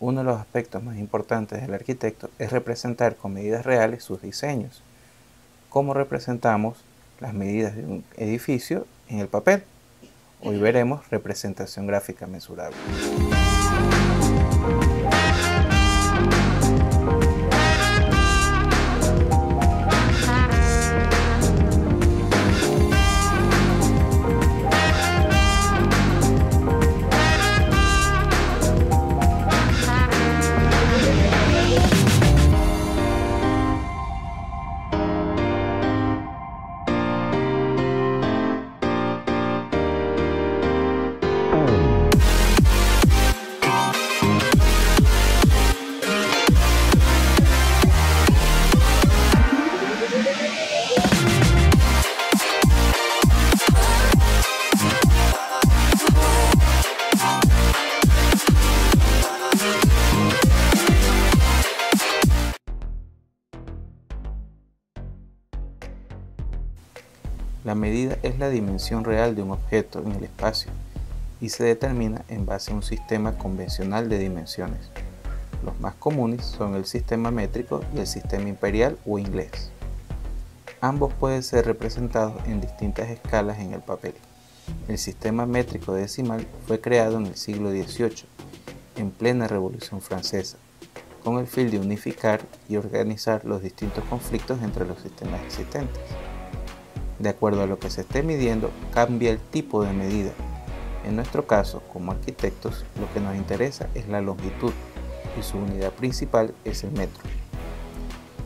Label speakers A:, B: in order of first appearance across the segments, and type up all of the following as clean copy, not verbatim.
A: Uno de los aspectos más importantes del arquitecto es representar con medidas reales sus diseños. ¿Cómo representamos las medidas de un edificio en el papel? Hoy veremos representación gráfica mesurable. La medida es la dimensión real de un objeto en el espacio y se determina en base a un sistema convencional de dimensiones. Los más comunes son el sistema métrico y el sistema imperial o inglés. Ambos pueden ser representados en distintas escalas en el papel. El sistema métrico decimal fue creado en el siglo XVIII, en plena Revolución Francesa, con el fin de unificar y organizar los distintos conflictos entre los sistemas existentes. De acuerdo a lo que se esté midiendo, cambia el tipo de medida. En nuestro caso, como arquitectos, lo que nos interesa es la longitud y su unidad principal es el metro.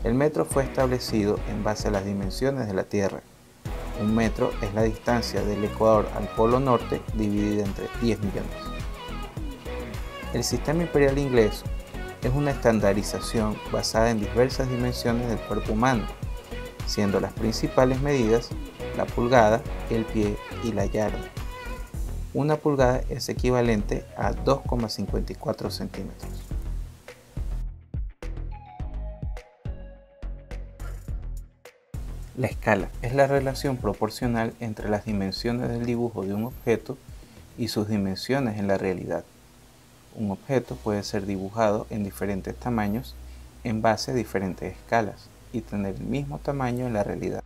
A: El metro fue establecido en base a las dimensiones de la Tierra. Un metro es la distancia del Ecuador al Polo Norte dividida entre 10 millones. El sistema imperial inglés es una estandarización basada en diversas dimensiones del cuerpo humano, siendo las principales medidas la pulgada, el pie y la yarda. Una pulgada es equivalente a 2,54 centímetros. La escala es la relación proporcional entre las dimensiones del dibujo de un objeto y sus dimensiones en la realidad. Un objeto puede ser dibujado en diferentes tamaños en base a diferentes escalas y tener el mismo tamaño en la realidad.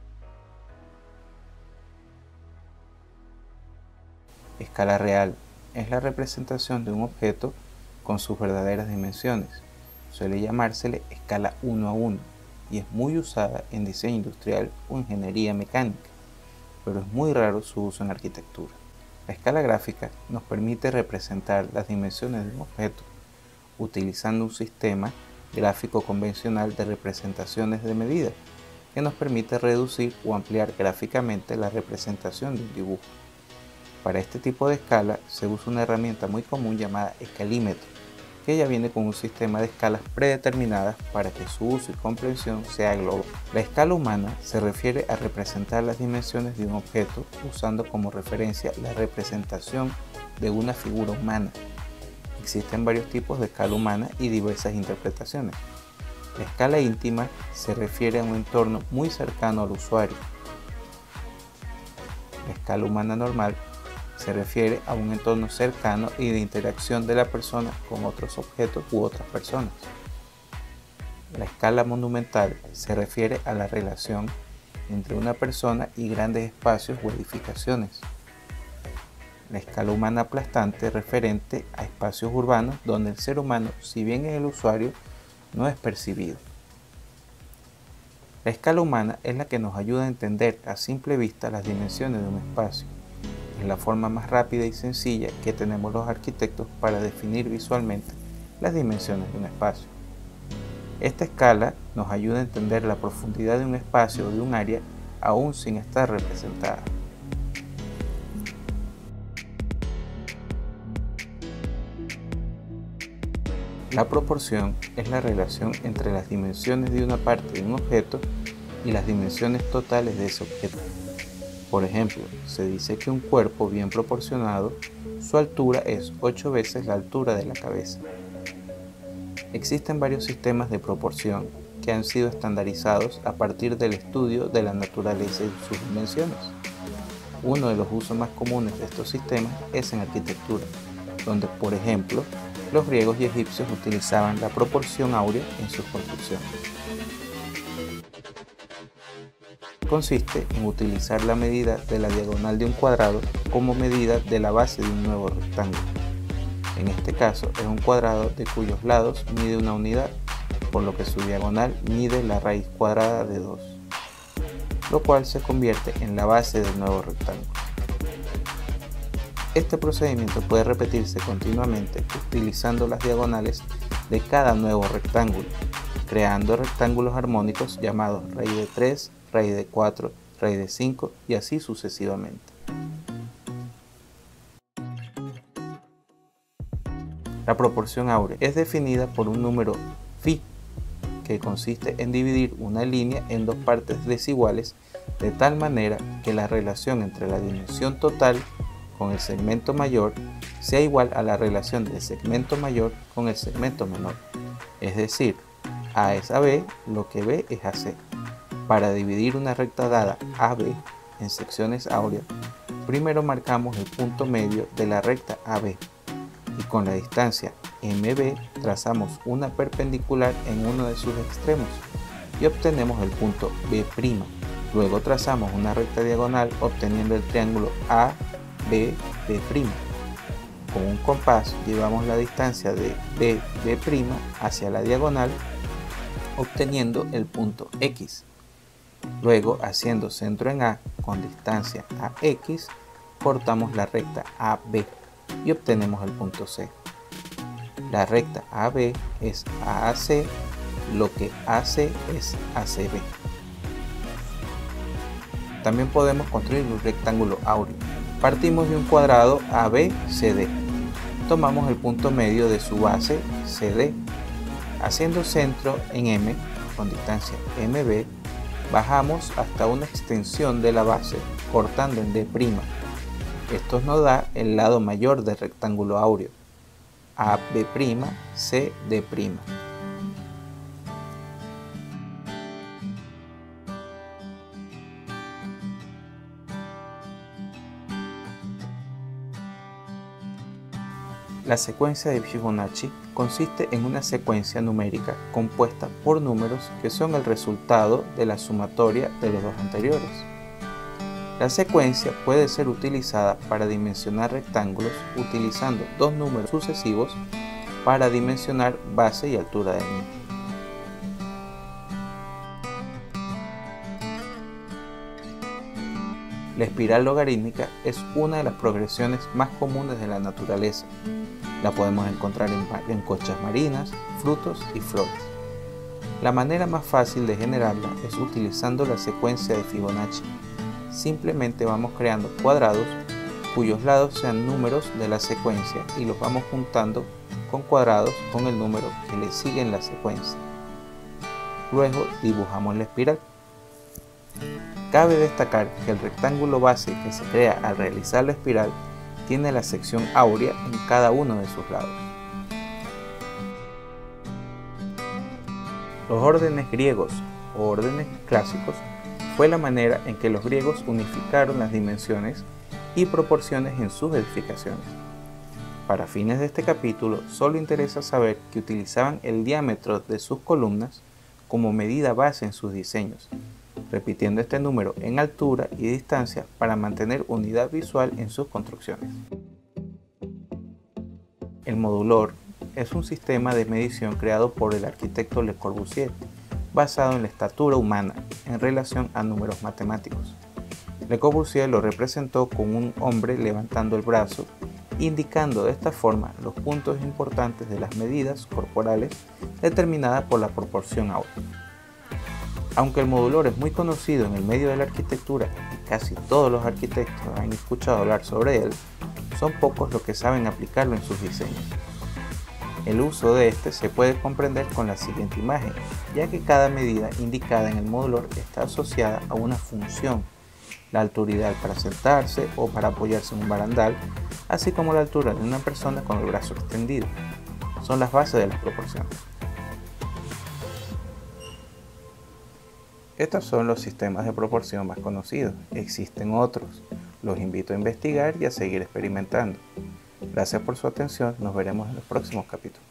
A: Escala real es la representación de un objeto con sus verdaderas dimensiones. Suele llamársele escala 1 a 1 y es muy usada en diseño industrial o ingeniería mecánica, pero es muy raro su uso en arquitectura. La escala gráfica nos permite representar las dimensiones de un objeto utilizando un sistema gráfico convencional de representaciones de medida que nos permite reducir o ampliar gráficamente la representación de un dibujo. Para este tipo de escala se usa una herramienta muy común llamada escalímetro, que ya viene con un sistema de escalas predeterminadas para que su uso y comprensión sea global. La escala humana se refiere a representar las dimensiones de un objeto usando como referencia la representación de una figura humana. Existen varios tipos de escala humana y diversas interpretaciones. La escala íntima se refiere a un entorno muy cercano al usuario. La escala humana normal se refiere a un entorno cercano y de interacción de la persona con otros objetos u otras personas. La escala monumental se refiere a la relación entre una persona y grandes espacios o edificaciones. La escala humana aplastante referente a espacios urbanos donde el ser humano, si bien es el usuario, no es percibido. La escala humana es la que nos ayuda a entender a simple vista las dimensiones de un espacio. Es la forma más rápida y sencilla que tenemos los arquitectos para definir visualmente las dimensiones de un espacio. Esta escala nos ayuda a entender la profundidad de un espacio o de un área aún sin estar representada. La proporción es la relación entre las dimensiones de una parte de un objeto y las dimensiones totales de ese objeto. Por ejemplo, se dice que un cuerpo bien proporcionado, su altura es 8 veces la altura de la cabeza. Existen varios sistemas de proporción que han sido estandarizados a partir del estudio de la naturaleza y sus dimensiones. Uno de los usos más comunes de estos sistemas es en arquitectura, donde, por ejemplo, Los griegos y egipcios utilizaban la proporción áurea en sus construcciones. Consiste en utilizar la medida de la diagonal de un cuadrado como medida de la base de un nuevo rectángulo. En este caso es un cuadrado de cuyos lados mide una unidad, por lo que su diagonal mide la raíz cuadrada de 2, lo cual se convierte en la base del nuevo rectángulo. Este procedimiento puede repetirse continuamente utilizando las diagonales de cada nuevo rectángulo, creando rectángulos armónicos llamados raíz de 3, raíz de 4, raíz de 5 y así sucesivamente. La proporción áurea es definida por un número phi, que consiste en dividir una línea en dos partes desiguales de tal manera que la relación entre la dimensión total con el segmento mayor sea igual a la relación del segmento mayor con el segmento menor. Es decir, A es AB, lo que B es AC. Para dividir una recta dada AB en secciones áureas, primero marcamos el punto medio de la recta AB y con la distancia MB trazamos una perpendicular en uno de sus extremos y obtenemos el punto B'. Luego trazamos una recta diagonal obteniendo el triángulo ABB'. Con un compás llevamos la distancia de BB' hacia la diagonal obteniendo el punto X. Luego, haciendo centro en A con distancia a X, cortamos la recta AB y obtenemos el punto C. La recta AB es AAC, lo que AC es ACB. También podemos construir un rectángulo áureo. Partimos de un cuadrado ABCD. Tomamos el punto medio de su base CD. Haciendo centro en M con distancia MB, bajamos hasta una extensión de la base cortando en D'. Esto nos da el lado mayor del rectángulo áureo, AB', CD'. La secuencia de Fibonacci consiste en una secuencia numérica compuesta por números que son el resultado de la sumatoria de los dos anteriores. La secuencia puede ser utilizada para dimensionar rectángulos utilizando dos números sucesivos para dimensionar base y altura del mismo. La espiral logarítmica es una de las progresiones más comunes de la naturaleza. La podemos encontrar en conchas marinas, frutos y flores. La manera más fácil de generarla es utilizando la secuencia de Fibonacci. Simplemente vamos creando cuadrados cuyos lados sean números de la secuencia y los vamos juntando con cuadrados con el número que le sigue en la secuencia. Luego dibujamos la espiral. Cabe destacar que el rectángulo base que se crea al realizar la espiral tiene la sección áurea en cada uno de sus lados. Los órdenes griegos o órdenes clásicos fue la manera en que los griegos unificaron las dimensiones y proporciones en sus edificaciones. Para fines de este capítulo, solo interesa saber que utilizaban el diámetro de sus columnas como medida base en sus diseños, repitiendo este número en altura y distancia para mantener unidad visual en sus construcciones. El modulor es un sistema de medición creado por el arquitecto Le Corbusier, basado en la estatura humana en relación a números matemáticos. Le Corbusier lo representó con un hombre levantando el brazo, indicando de esta forma los puntos importantes de las medidas corporales determinadas por la proporción áurea. Aunque el modulor es muy conocido en el medio de la arquitectura y casi todos los arquitectos han escuchado hablar sobre él, son pocos los que saben aplicarlo en sus diseños. El uso de este se puede comprender con la siguiente imagen, ya que cada medida indicada en el modulor está asociada a una función, la altura ideal para sentarse o para apoyarse en un barandal, así como la altura de una persona con el brazo extendido. Son las bases de las proporciones. Estos son los sistemas de proporción más conocidos. Existen otros. Los invito a investigar y a seguir experimentando. Gracias por su atención, nos veremos en los próximos capítulos.